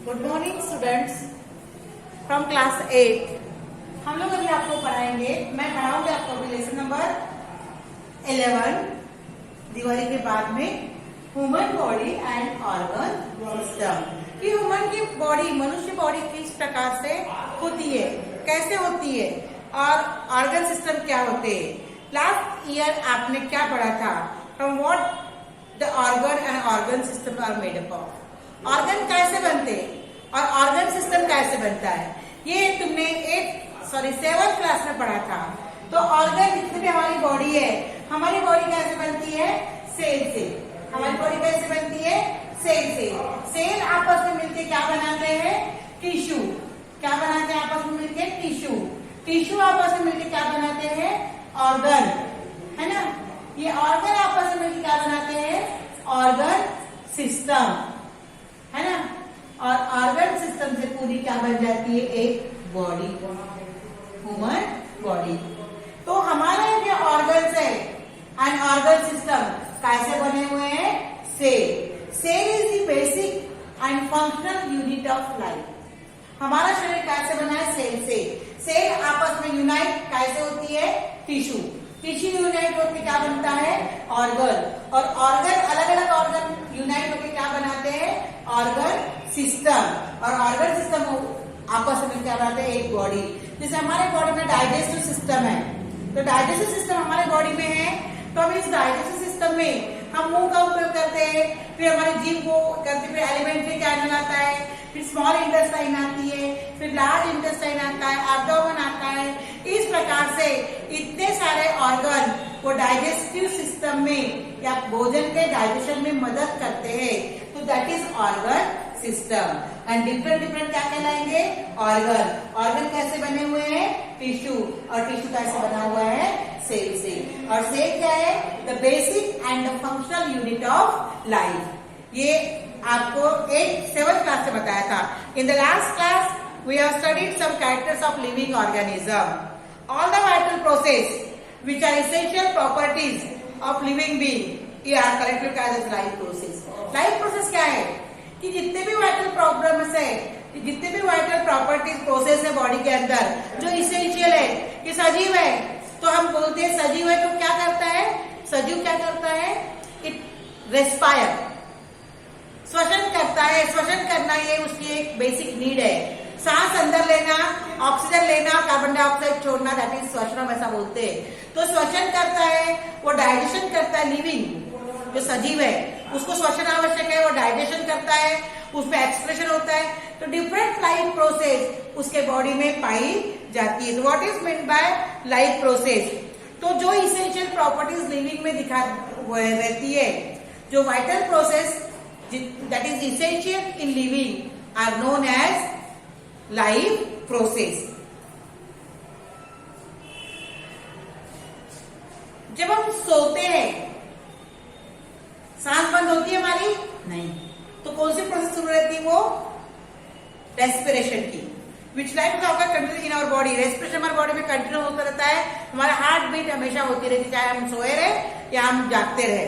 Good morning students from class 8। हम लोग अभी आपको पढ़ाएंगे, मैं पढ़ाऊंगी आपको अभी लेसन नंबर 11 दिवाली के बाद में human body and organ system. कि ह्यूमन की बॉडी, मनुष्य बॉडी किस प्रकार से होती है, कैसे होती है और ऑर्गन सिस्टम क्या होते हैं। लास्ट ईयर आपने क्या पढ़ा था, from what the organ and organ system are made up of. Organ कैसे बनते और ऑर्गन सिस्टम कैसे बनता है, ये तुमने 7th क्लास में पढ़ा था। तो ऑर्गन जितनी भी हमारी बॉडी है, हमारी बॉडी कैसे बनती है, सेल से। हमारी बॉडी कैसे बनती है, सेल से। सेल आपस में मिलकर क्या बनाते हैं, टिश्यू। क्या बनाते हैं आपस में मिलकर, टिश्यू। टिश्यू आपस में मिलकर क्या बनाते हैं, ऑर्गन, है ना। ये ऑर्गन आपस में मिलकर क्या बनाते हैं, ऑर्गन सिस्टम, है ना। और ऑर्गन सिस्टम से पूरी क्या बन जाती है, एक बॉडी, ह्यूमन बॉडी। तो हमारे जो ऑर्गन्स है एंड ऑर्गन सिस्टम कैसे बने हुए हैं, cell. Cell is the basic and functional unit of life. हमारा शरीर कैसे बना है, सेल से। सेल आपस में यूनाइट कैसे होती है, टिश्यू। टिश्यू यूनाइट होकर क्या बनता है, ऑर्गन। और ऑर्गन, अलग अलग ऑर्गन यूनाइट होकर क्या बनाते हैं, ऑर्गन सिस्टम। और ऑर्गन सिस्टम आपस में क्या बनाते हैं, एक बॉडी। जैसे हमारे बॉडी में डाइजेस्टिव सिस्टम है, तो डाइजेस्टिव सिस्टम हमारे बॉडी में है, तो हम इस डाइजेस्टिव सिस्टम में हम मुंह का उपयोग करते हैं, फिर हमारे जीभ को करते, फिर एलिमेंट्री कैनल आता है, फिर स्मॉल इंटेस्टाइन आती है, फिर लार्ज इंटेस्टाइन आता है, एब्डोमेन आता है। इस प्रकार से इतने सारे ऑर्गन वो डाइजेस्टिव सिस्टम में या भोजन के डाइजेशन में मदद करते हैं। तो that is organ system. And different क्या कहलाएंगे, ऑर्गन। ऑर्गन कैसे बने हुए हैं, टिश्यू। और टिश्यू कैसे बना हुआ है, सेल से। और सेल क्या है, the basic and the functional unit of life. ये आपको 7th क्लास से बताया था। In the last class we have studied some characters of living organism. All the vital process which are essential properties of living being, ये are collected as life process. Life process क्या है कि जितने भी vital problems है, जितने भी vital properties process है बॉडी के अंदर जो इसेंशियल है, ये सजीव है। तो हम बोलते हैं सजीव है, तो क्या करता है, सजीव क्या करता है, इट रेस्पायर, श्वसन करता है। श्वसन करना ये उसकी एक बेसिक नीड है। सांस अंदर लेना, ऑक्सीजन लेना, कार्बन डाइऑक्साइड छोड़ना, दैट इज श्वसन, हम ऐसा बोलते हैं। तो श्वसन करता है, वो डाइजेशन करता है। लिविंग जो सजीव है उसको श्वसन आवश्यक है, वो डाइजेशन करता है, उसमें एक्सप्रेशन होता है। तो डिफरेंट लाइफ प्रोसेस उसके बॉडी में पाई जाती है। तो what is mean bye life process, तो जो इसेंशियल प्रॉपर्टीज लिविंग में दिखा रहती है, जो vital process that is essential in living are known as life process. जब हम सोते हैं, सांस बंद होती है हमारी, नहीं, तो कौन सी प्रोसेस शुरू रहती है, वो रेस्पिरेशन की। Which life continue in our body, respiration हमारी बॉडी में कंटिन्यू होता रहता है। हमारा हार्ट बीट हमेशा होती रहती है, चाहे हम सोए रहे या हम जागते रहे।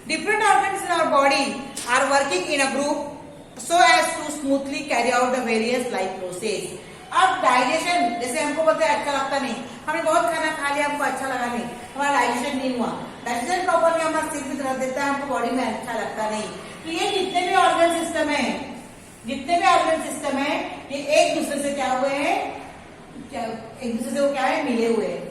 Different organs in our body are working in a group so as to smoothly carry out the various life process। अब डाइजेशन, जैसे हमको बोलते हैं अच्छा लगता नहीं, हमने बहुत खाना खा लिया, हमको अच्छा लगा नहीं, हमारा डाइजेशन नहीं हुआ, डाइजेशन प्रॉपरली हमारा सिर भी दर्द देता है, हमको बॉडी में अच्छा लगता नहीं। तो ये जितने भी ऑर्गन सिस्टम है, जितने भी ऑर्गन सिस्टम है, ये एक दूसरे से क्या हुए हैं, एक दूसरे से वो क्या है, मिले हुए हैं।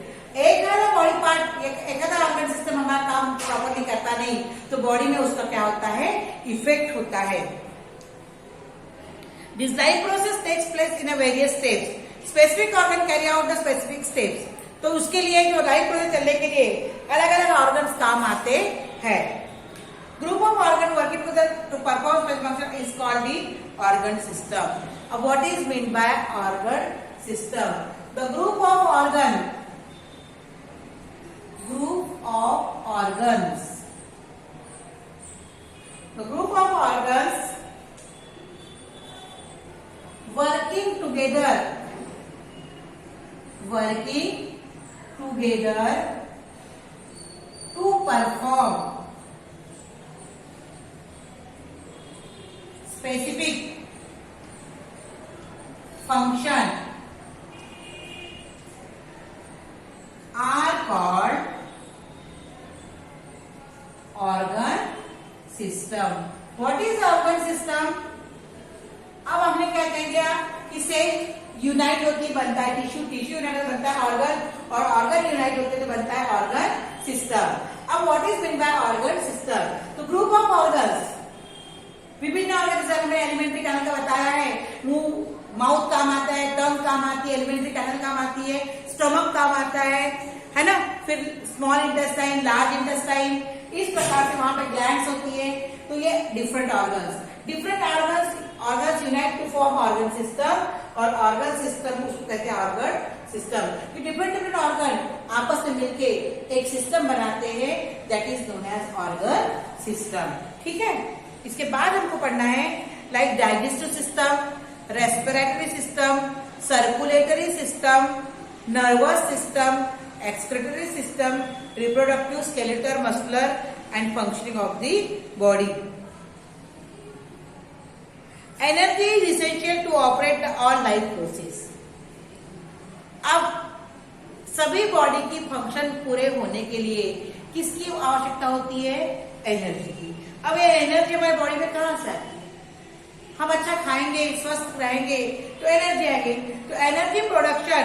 एक बॉडी पार्ट, एक ऑर्गन सिस्टम हमारा काम प्रॉपरली करता नहीं, तो बॉडी में उसका क्या होता है, इफेक्ट होता है। This life process takes place in a various steps. Specific organ carry out the specific steps. तो उसके लिए जो लाइफ प्रोसेस चलने के लिए अलग अलग ऑर्गन्स काम आते हैं। Group of organ working to perform function is called the organ system. अब what is mean by organ system, the group of organ, group of organs, the group of organs working together to perform specific function are called organ system. What is organ system? अब हमने क्या कह दिया कि cell unite होती बनता है tissue, tissue unite बनता है ऑर्गन, और ऑर्गन यूनाइट होते तो बनता है ऑर्गन सिस्टम. अब what is mean by organ system? तो ग्रुप ऑफ ऑर्गन्स, विभिन्न ऑर्गन जैसे हमने एलिमेंट्री कैनल का बताया है, मुंह माउथ काम आता है, टंग काम आती है, एलिमेंट्री कैनल काम आती है, स्टमक काम आता है ना, फिर स्मॉल इंटेस्टाइन, लार्ज इंटेस्टाइन, इस प्रकार से वहां पे ग्लैंड्स होती है. तो ये different organs unite to form organ system, और ऑर्गन सिस्टम उसको कहते हैं ऑर्गन सिस्टम. ये डिफरेंट ऑर्गन आपस में मिलके एक सिस्टम बनाते हैं, that is known as organ system. ठीक है. इसके बाद हमको पढ़ना है like digestive system, respiratory system, circulatory system, nervous system, excretory system, reproductive, skeletal, muscular and functioning of the body. Energy is essential to operate all life process. अब सभी body की फंक्शन पूरे होने के लिए किसकी आवश्यकता होती है? एनर्जी की. अब ये एनर्जी हमारी बॉडी में कहां से आती है? हम अच्छा खाएंगे, स्वस्थ रहेंगे तो एनर्जी आएगी. तो energy production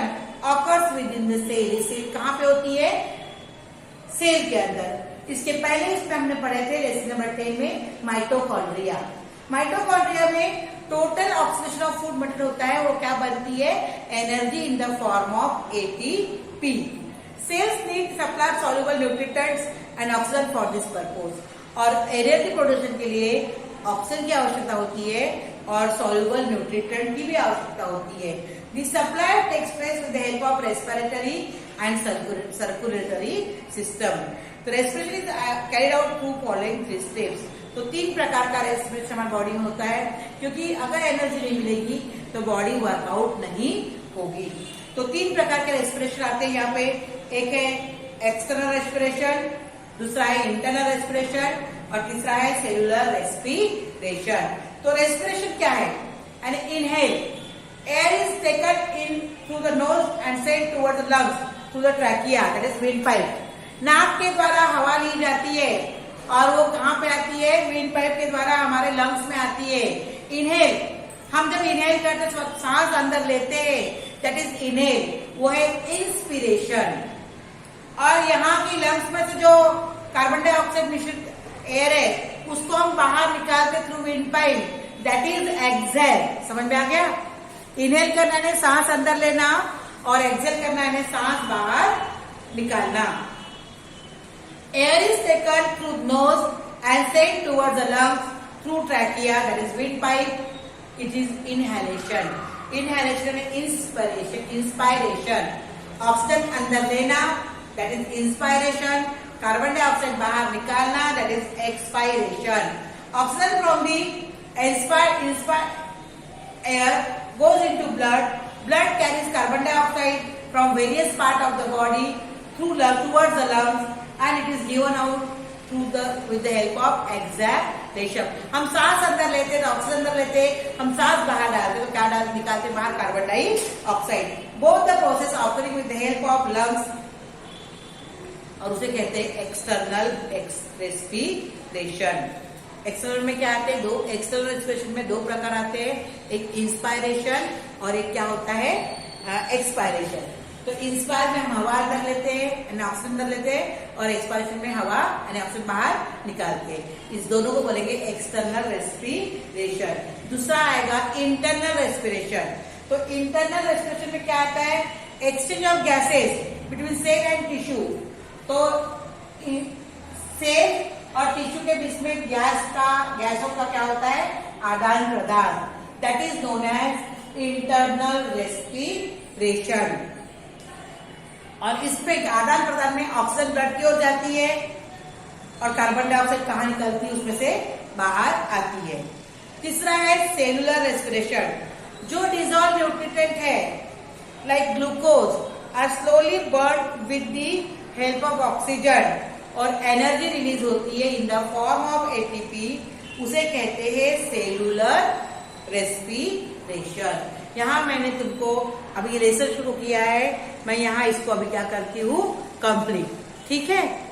occurs within the cell. Cell कहां पे होती है? सेल के अंदर. इसके पहले इसमें हमने पढ़े थे लेसन नंबर 10 में माइटोकॉन्ड्रिया. माइटोकॉन्ड्रिया में total oxidation of food material होता है, वो क्या बनती है? Energy in the form of ATP. Cells need supply soluble nutrients and oxygen for this purpose. और एनर्जी प्रोडक्शन के लिए ऑक्सीजन की आवश्यकता होती है और सॉल्युबल न्यूट्रिएंट की भी आवश्यकता होती है. The supply takes place with the help of respiratory and circulatory system. तो respiration is carried out through following 3 steps. तो 3 प्रकार का रेस्पिरेशन हमारी बॉडी में होता है, क्योंकि अगर एनर्जी नहीं मिलेगी तो बॉडी वर्कआउट नहीं होगी. तो 3 प्रकार के रेस्पिरेशन आते हैं यहाँ पे. एक है एक्सटर्नल रेस्पिरेशन, दूसरा है इंटरनल रेस्पिरेशन, और तीसरा है सेलुलर रेस्पिरेशन. तो रेस्पिरेशन क्या है? And inhale, air is taken in through the nose and sent towards the lungs through the trachea, that is windpipe. नाक के द्वारा हवा ली जाती है और वो कहाँ पे आती है? विंडपाइप के द्वारा हमारे लंग्स में आती है. इनहेल, हम जब इनहेल करते हैं सांस अंदर लेते हैं, दैट इज इनहेल, वो है इंस्पिरेशन. और यहाँ की लंग्स में से जो कार्बन डाइऑक्साइड मिश्रित एयर है उसको हम बाहर निकालते through windpipe, that is exhale. समझ में आ गया? इनहेल करना है सांस अंदर लेना, और एक्सहेल करना है सांस बाहर निकालना. Air is taken through nose and sent towards the lungs through trachea, that is windpipe. It is inhalation. Inhalation inspiration. Oxygen अंदर लेना, that is inspiration. Carbon dioxide बाहर निकालना, that is expiration. Oxygen from the inspire air goes into blood. Blood carries carbon dioxide from various parts of the body towards the lungs, and it is given out with the help of exhalation. हम सांस अंदर लेते हैं तो oxygen अंदर लेते हैं, हम सांस बाहर डालते तो क्या निकालते बाहर? Carbon dioxide. Both the process occurring with the help of lungs, और उसे कहते हैं एक्सटर्नल रेस्पिरेशन. एक्सटर्नल में क्या आते हैं? एक्सटर्नल रेस्पिरेशन में 2 प्रकार आते हैं, एक इंस्पायरेशन और एक क्या होता है? एक्सपायरेशन. तो इंस्पायर में हम हवा अंदर लेते हैं, ऑक्सीजन अंदर लेते हैं, और एक्सपायरेशन में हवा यानी ऑक्सीजन बाहर निकालते हैं. इस दोनों को बोलेंगे एक्सटर्नल रेस्पिरेशन. दूसरा आएगा इंटरनल रेस्पिरेशन. तो इंटरनल रेस्पिरेशन में क्या आता है? Exchange of gases between cell and tissue. तो सेल और टिश्यू के बीच में गैसों का क्या होता है? आदान प्रदान. That is known as internal respiration. और इसपे आदान प्रदान में ऑक्सीजन ब्लड की ओर जाती है और कार्बन डाइऑक्साइड कहाँ निकलती है? उसमें से बाहर आती है. तीसरा है सेलुलर रेस्पिरेशन. जो डिजॉल्व न्यूट्रिएंट है like glucose are slowly burn with the help of oxygen, और एनर्जी रिलीज होती है in the form of ATP, उसे कहते हैं सेलुलर रेस्पिरेशन. यहाँ मैंने तुमको अभी लेसन शुरू किया है, मैं यहाँ इसको अभी क्या करती हूँ, कंप्लीट। ठीक है।